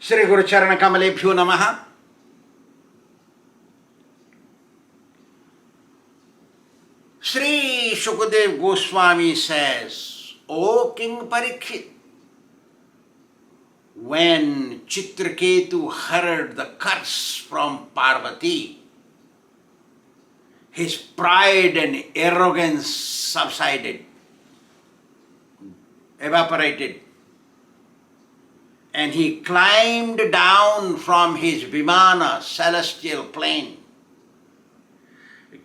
Shri Guru Charana Kamalebhyo Namaha. Sri Shukadev Goswami says, O King Parikshit, when Chitraketu heard the curse from Parvati, his pride and arrogance subsided, evaporated, and he climbed down from his Vimana, celestial plane,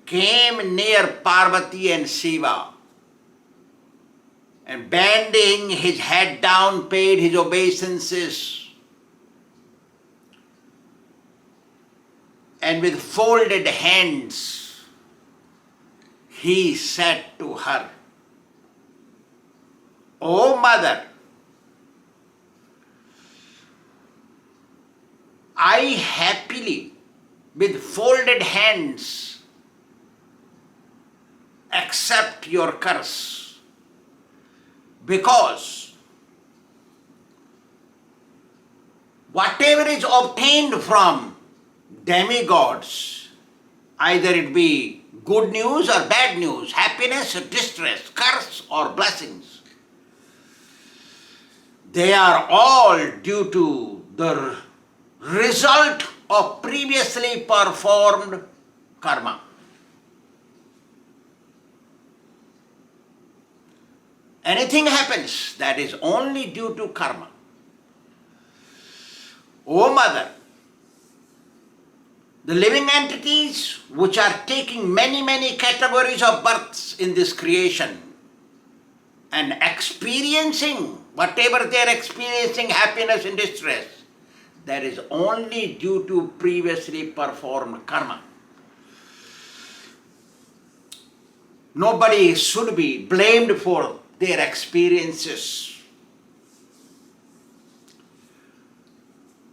came near Parvati and Shiva, and bending his head down, paid his obeisances, and with folded hands, he said to her, O mother, I happily, with folded hands, accept your curse, because whatever is obtained from demigods, either it be good news or bad news, happiness or distress, curse or blessings, they are all due to the result of previously performed karma. Anything happens, that is only due to karma. O mother, the living entities which are taking many categories of births in this creation and experiencing whatever they are experiencing, happiness and distress, that is only due to previously performed karma. Nobody should be blamed for their experiences,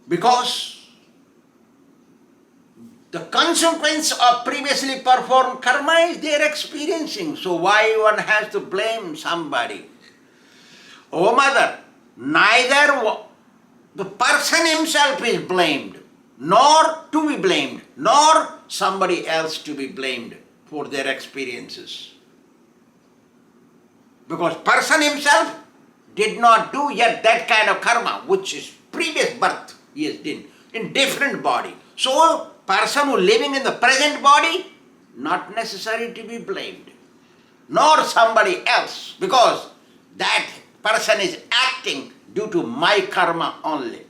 because the consequence of previously performed karma is they are experiencing. So why one has to blame somebody? O mother, neither the person himself is blamed, nor to be blamed, nor somebody else to be blamed for their experiences. Because person himself did not do yet that kind of karma, which is previous birth he has done in different body. So person who living in the present body, not necessary to be blamed, nor somebody else, because that person is acting due to my karma only.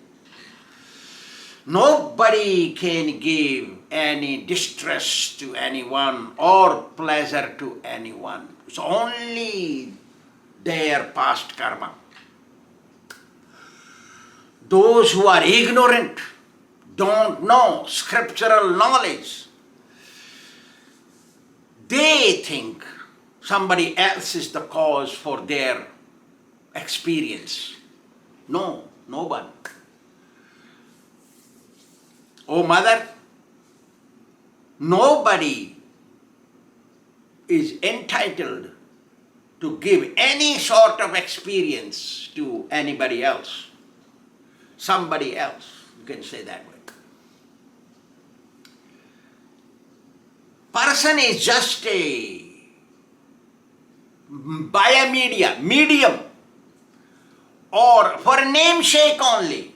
Nobody can give any distress to anyone or pleasure to anyone. It's only their past karma. Those who are ignorant, don't know scriptural knowledge, they think somebody else is the cause for their experience. No, no one. O mother, nobody is entitled to give any sort of experience to anybody else. Somebody else, you can say that way. Person is just by a medium, or for a namesake only.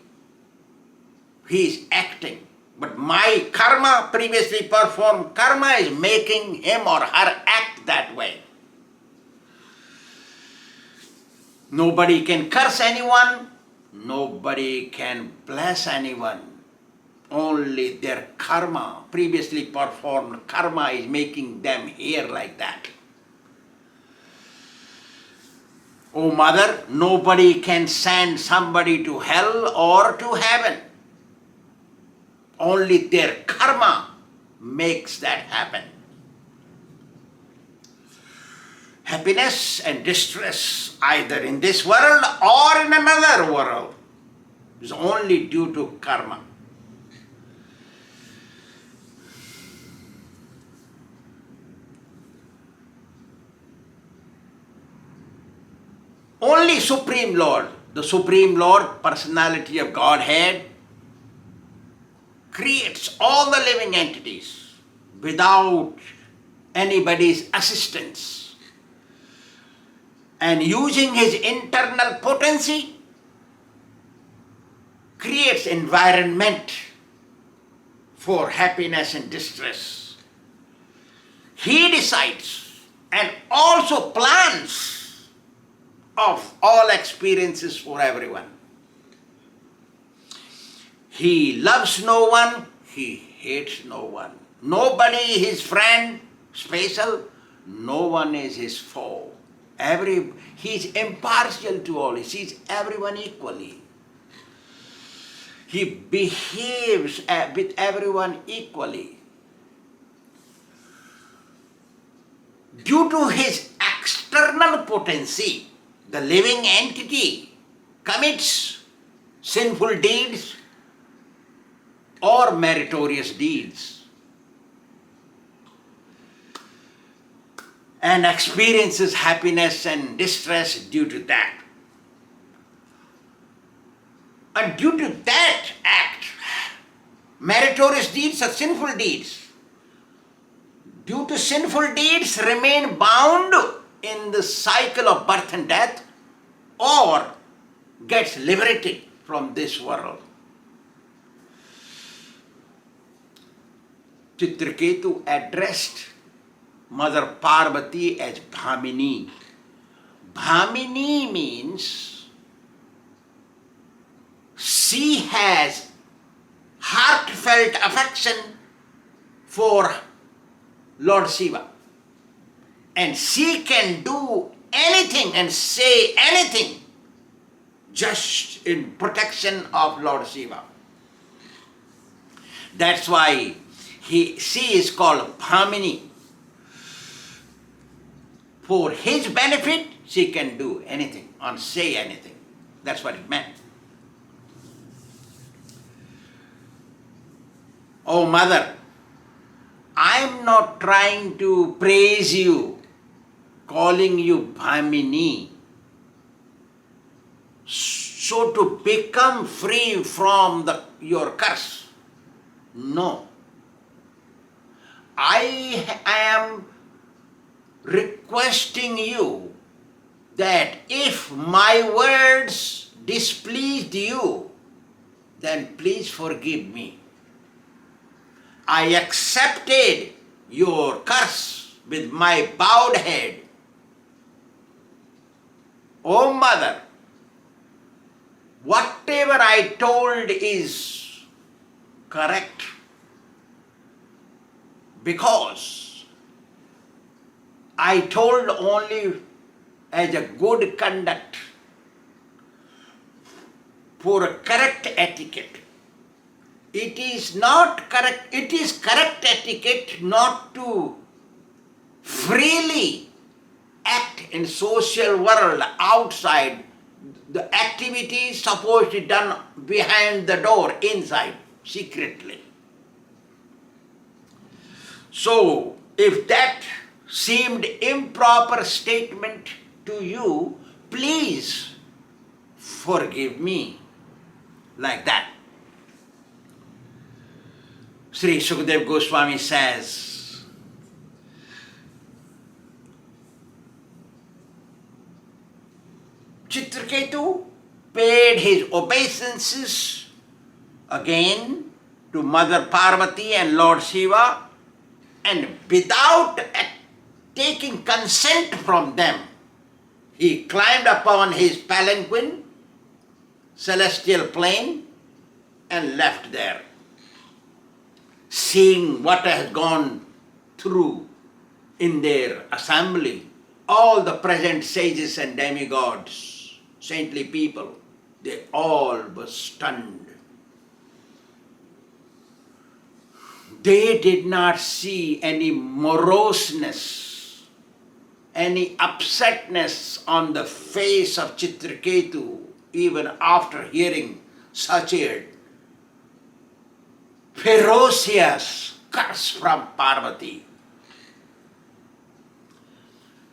He is acting. But my karma, previously performed karma, is making him or her act that way. Nobody can curse anyone, nobody can bless anyone. Only their karma, previously performed karma, is making them here like that. O mother, nobody can send somebody to hell or to heaven. Only their karma makes that happen. Happiness and distress, either in this world or in another world, is only due to karma. Only Supreme Lord, the Supreme Lord, personality of Godhead, creates all the living entities without anybody's assistance, and using his internal potency creates environment for happiness and distress. He decides and also plans of all experiences for everyone. He loves no one, he hates no one. Nobody is his friend, special, no one is his foe. He is impartial to all, he sees everyone equally. He behaves with everyone equally. Due to his external potency, the living entity commits sinful deeds or meritorious deeds and experiences happiness and distress due to that. And due to that act, meritorious deeds or sinful deeds, due to sinful deeds remain bound in the cycle of birth and death or gets liberated from this world. Chitraketu addressed Mother Parvati as Bhamini. Bhamini means she has heartfelt affection for Lord Shiva, and she can do anything and say anything just in protection of Lord Shiva. That's why she is called Bhamini. For his benefit, she can do anything or say anything. That's what it meant. Oh Mother, I'm not trying to praise you, calling you Bhamini, so to become free from your curse. No. I am requesting you that if my words displeased you, then please forgive me. I accepted your curse with my bowed head. Oh Mother, whatever I told is correct, because I told only as a good conduct for a correct etiquette. It is not correct, it is correct etiquette not to freely act in social world outside. The activity is supposed to be done behind the door, inside, secretly. So, if that seemed improper statement to you, please forgive me like that. Sri Sukadeva Goswami says, Chitraketu paid his obeisances again to Mother Parvati and Lord Shiva, and without taking consent from them, he climbed upon his palanquin, celestial plane, and left there. Seeing what has gone through in their assembly, all the present sages and demigods, saintly people, they all were stunned. They did not see any moroseness, any upsetness on the face of Chitraketu, even after hearing such a ferocious curse from Parvati.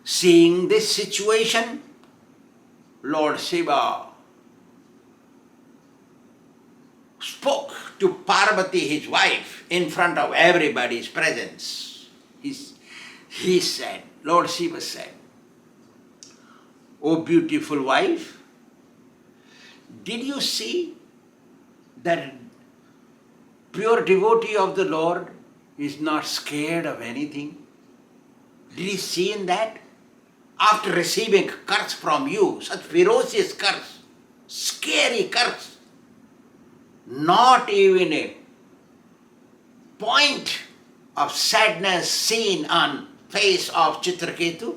Seeing this situation, Lord Shiva spoke to Parvati, his wife, in front of everybody's presence. He said, Lord Shiva said, "O beautiful wife, did you see that pure devotee of the Lord is not scared of anything? Did you see in that? After receiving curse from you, such ferocious curse, scary curse, not even a point of sadness seen on face of Chitraketu.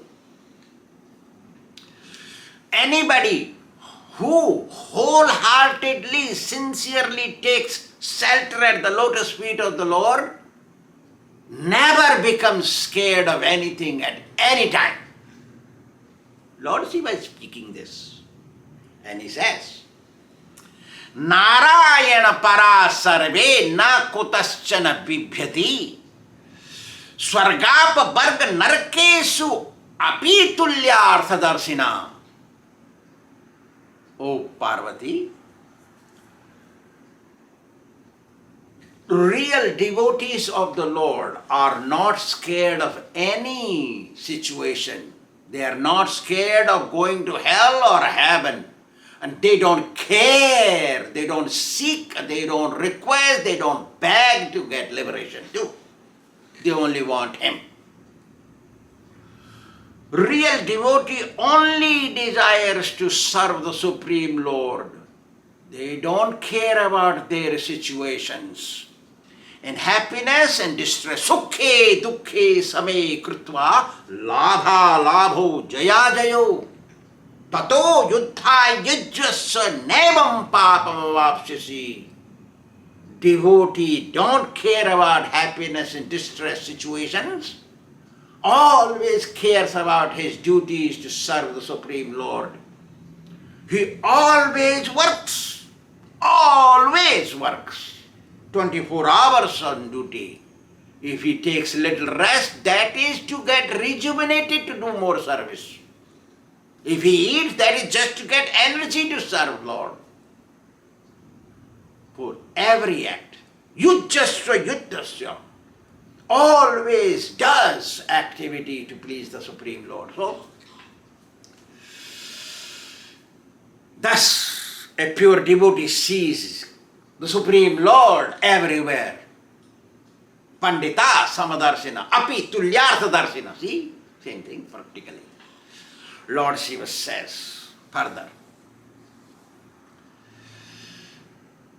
Anybody who wholeheartedly, sincerely takes shelter at the lotus feet of the Lord never becomes scared of anything at any time." Lord Shiva is speaking this. And he says, "Narayana para sarve na kutaschana bibhyati swargapa varga narkesu api tulyarthadarshina." O Parvati, real devotees of the Lord are not scared of any situation. They are not scared of going to hell or heaven. And they don't care, they don't seek, they don't request, they don't beg to get liberation too. They only want Him. Real devotee only desires to serve the Supreme Lord. They don't care about their situations. In happiness and distress, sukhe dukhe same krutva labha labho jaya jayo tato yuddha yajjasya nevam papam vapsyasi. Devotee don't care about happiness and distress situations, always cares about his duties to serve the Supreme Lord. He always works, 24 hours on duty. If he takes little rest, that is to get rejuvenated to do more service. If he eats, that is just to get energy to serve Lord. For every act, yujjasya yuddhasya, always does activity to please the Supreme Lord. So, thus a pure devotee sees the Supreme Lord everywhere. Pandita samadarshina, api tulyartha darshina. See, same thing practically. Lord Shiva says further,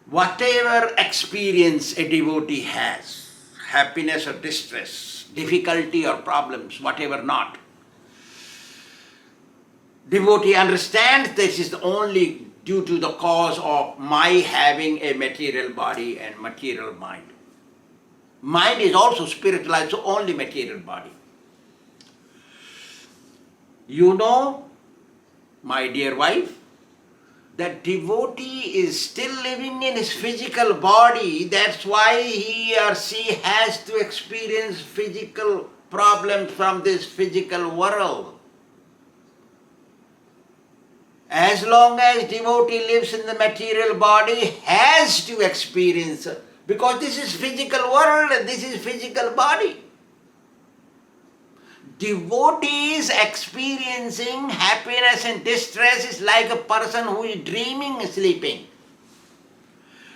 whatever experience a devotee has, happiness or distress, difficulty or problems, whatever not, devotee understands this is only due to the cause of my having a material body and material mind. Mind is also spiritualized, so only material body. You know, my dear wife, that devotee is still living in his physical body. That's why he or she has to experience physical problems from this physical world. As long as devotee lives in the material body, has to experience, because this is physical world and this is physical body. Devotees experiencing happiness and distress is like a person who is dreaming and sleeping.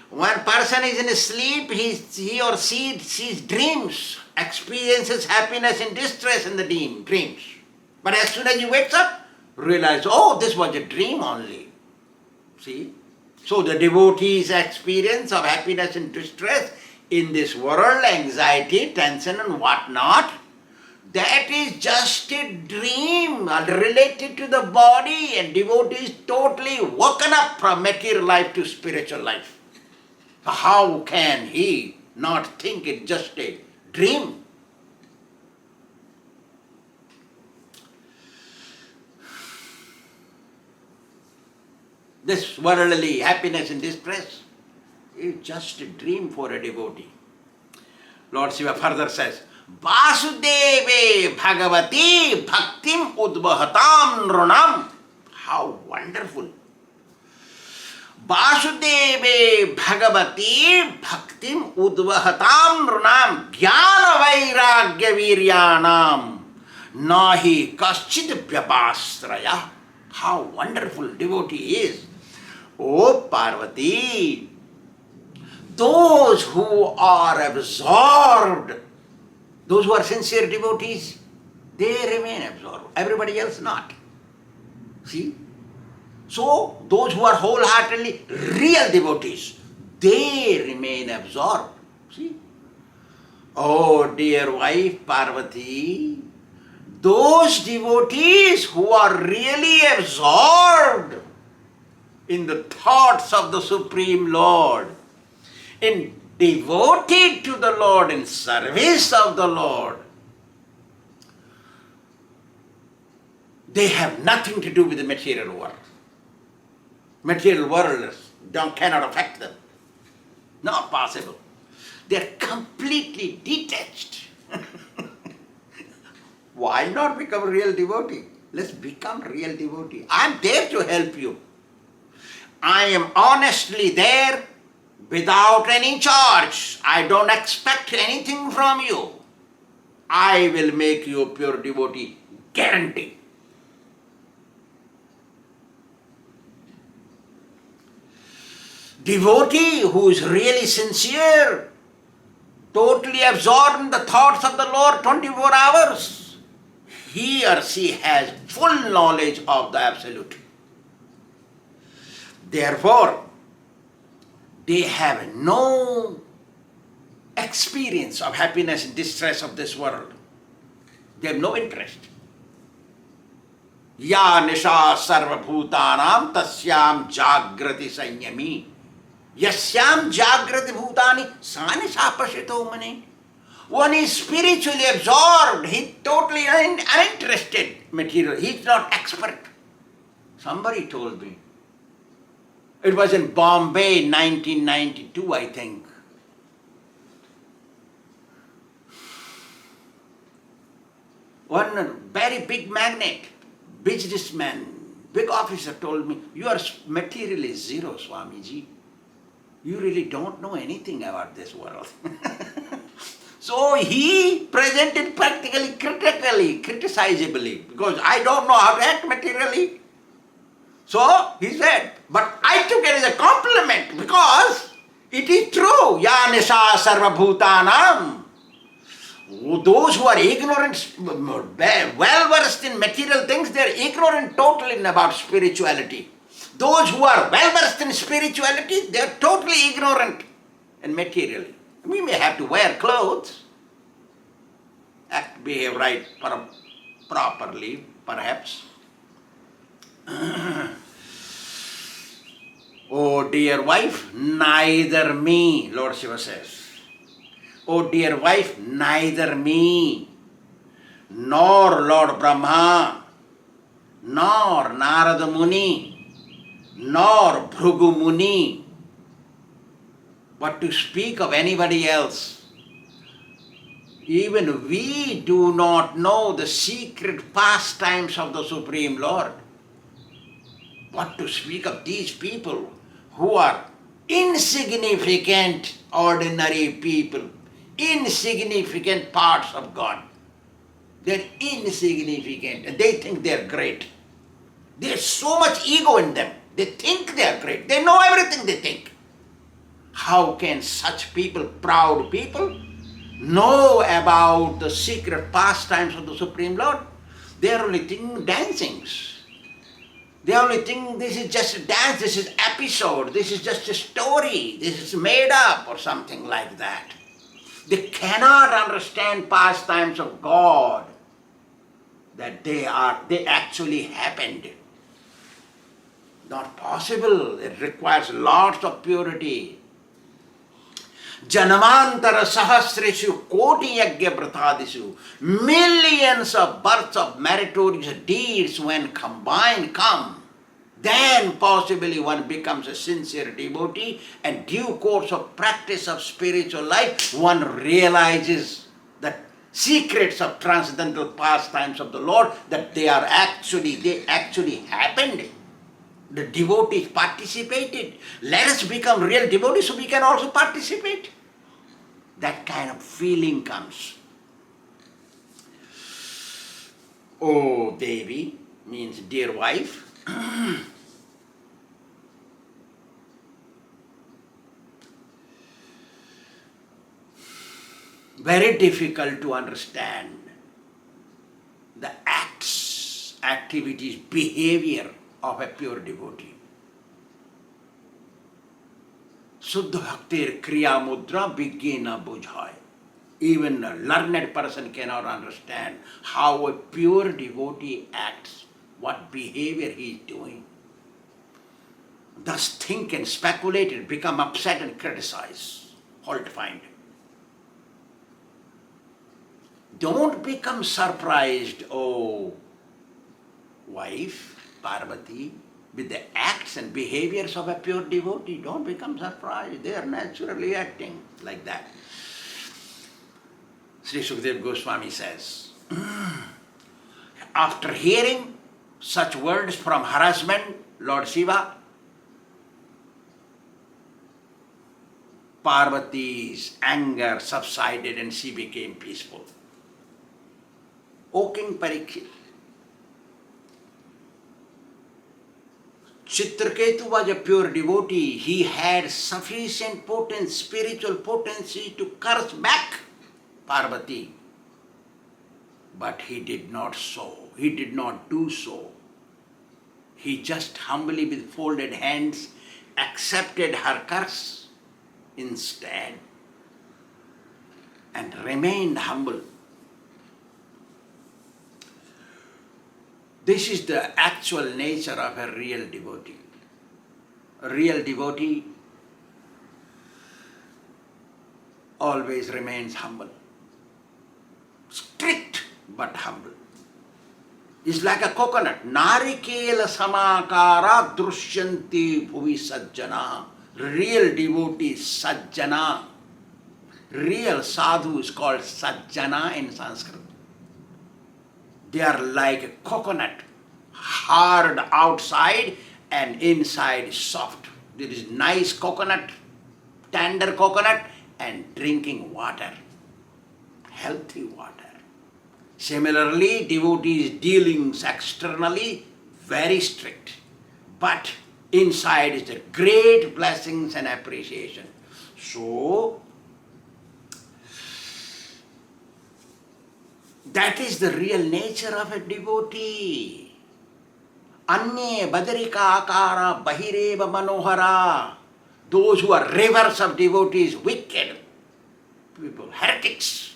When person is in sleep, he or she sees dreams, experiences happiness and distress in the dreams. But as soon as he wakes up, realize, oh, this was a dream only. See? So the devotee's experience of happiness and distress in this world, anxiety, tension and whatnot, that is just a dream related to the body, and devotee is totally woken up from material life to spiritual life. So how can he not think it's just a dream? This worldly happiness and distress is just a dream for a devotee. Lord Shiva further says, Vasudeve Bhagavati Bhaktim Udvahatam Nrunam. How wonderful! Vasudeve Bhagavati Bhaktim Udvahatam Runam Jnana Vairagya Viryanam Nahi Kaschid Vyabhastraya. How wonderful devotee is. Oh Parvati, those who are absorbed, those who are sincere devotees, they remain absorbed. Everybody else not. See? So, those who are wholeheartedly real devotees, they remain absorbed. See? Oh, dear wife Parvati, those devotees who are really absorbed in the thoughts of the Supreme Lord, in devoted to the Lord, in service of the Lord, they have nothing to do with the material world. Material world cannot affect them. Not possible. They are completely detached. Why not become a real devotee? Let's become real devotee. I am there to help you. I am honestly there without any charge. I don't expect anything from you. I will make you a pure devotee. Guarantee. Devotee who is really sincere, totally absorbed in the thoughts of the Lord 24 hours, he or she has full knowledge of the Absolute. Therefore, they have no experience of happiness and distress of this world. They have no interest. Ya nisha sarva bhutanam tasyam jagrati sanyami. Yasyam jagrati bhutani sanisha pashito mani. One is spiritually absorbed. He totally uninterested material. He is not expert. Somebody told me. It was in Bombay, 1992, I think. One very big magnate, businessman, big officer told me, you are materially zero, Swāmīji. You really don't know anything about this world. So he presented practically, critically, criticizably, because I don't know how to act materially. So he said, but I took it as a compliment because it is true. Ya nisha sarva bhutanam. Those who are ignorant, well versed in material things, they are ignorant totally about spirituality. Those who are well versed in spirituality, they are totally ignorant in material. We may have to wear clothes, act, behave right properly, perhaps. Oh dear wife, neither me, Lord Shiva says. Oh dear wife, neither me, nor Lord Brahma, nor Narada Muni, nor Bhrigu Muni, but to speak of anybody else. Even we do not know the secret pastimes of the Supreme Lord. But to speak of these people who are insignificant, ordinary people, insignificant parts of God. They're insignificant and they think they're great. There's so much ego in them. They think they're great. They know everything they think. How can such people, proud people, know about the secret pastimes of the Supreme Lord? They're only thinking dancings. They only think this is just a dance, this is episode, this is just a story, this is made up or something like that. They cannot understand pastimes of God, that they actually happened. Not possible. It requires lots of purity. Janamantara sahasreshu koti yagya pratadisu. Millions of births of meritorious deeds when combined come. Then possibly one becomes a sincere devotee, and due course of practice of spiritual life, one realizes the secrets of transcendental pastimes of the Lord, that they actually happened. The devotees participated. Let us become real devotees so we can also participate. That kind of feeling comes. Oh, Devi means dear wife. Very difficult to understand the acts, activities, behavior of a pure devotee. Suddha bhaktir kriya mudra bigge na bujhai. Even a learned person cannot understand how a pure devotee acts, what behavior he is doing. Thus think and speculate and become upset and criticize. Fault find. Don't become surprised, oh wife, Parvati, with the acts and behaviors of a pure devotee. Don't become surprised. They are naturally acting like that. Sri Sukadeva Goswami says, after hearing such words from her husband, Lord Shiva, Parvati's anger subsided and she became peaceful. O King Parikshit, Chitraketu was a pure devotee. He had sufficient potency, spiritual potency to curse back Parvati. But he did not so. He did not do so. He just humbly with folded hands accepted her curse instead and remained humble. This is the actual nature of a real devotee. A real devotee always remains humble. Strict but humble. It's like a coconut. Narikela samakara drushyanti bhuvi sajjana. Real devotee sajjana. Real sadhu is called sajjana in Sanskrit. They are like a coconut, hard outside and inside soft. There is nice coconut, tender coconut, and drinking water, healthy water. Similarly, devotees' dealings externally very strict, but inside is the great blessings and appreciation. So, that is the real nature of a devotee. Anye badarika akara bahireva manohara. Those who are rivers of devotees, wicked people, heretics,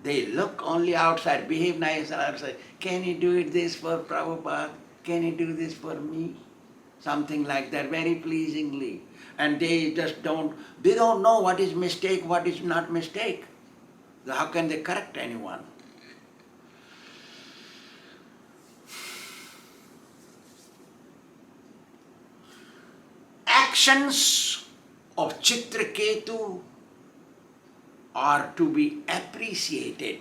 they look only outside, behave nice outside. Can you do this for Prabhupada? Can you do this for me? Something like that, very pleasingly. And they just don't know what is mistake, what is not mistake. How can they correct anyone? Actions of Chitraketu are to be appreciated.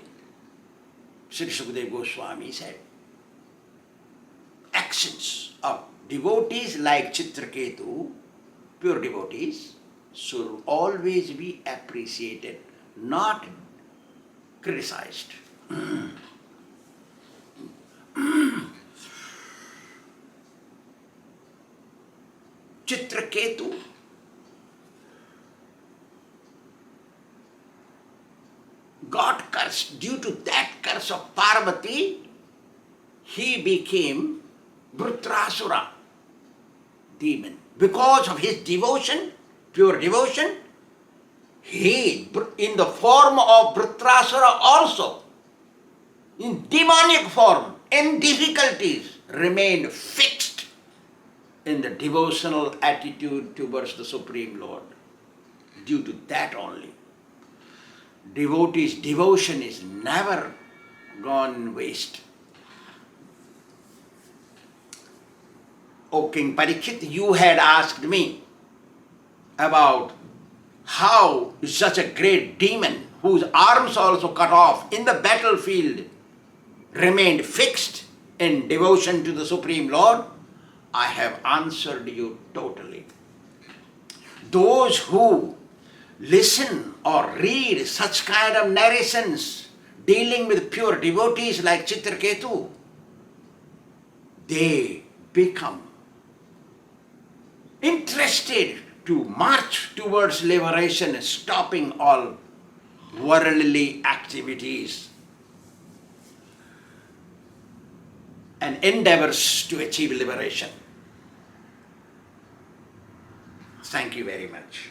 Sri Sukadeva Goswami said, actions of devotees like Chitraketu, pure devotees, should always be appreciated, not criticized. Chitraketu got cursed. Due to that curse of Parvati, he became Vritrasura, demon. Because of his devotion, pure devotion, he, in the form of Vritrasura also, in demonic form, in difficulties, remained fixed in the devotional attitude towards the Supreme Lord. Due to that only. Devotees' devotion is never gone waste. O King Parikshit, you had asked me about how such a great demon, whose arms also cut off in the battlefield, remained fixed in devotion to the Supreme Lord. I have answered you totally. Those who listen or read such kind of narrations dealing with pure devotees like Chitraketu, they become interested to march towards liberation, stopping all worldly activities and endeavors to achieve liberation. Thank you very much.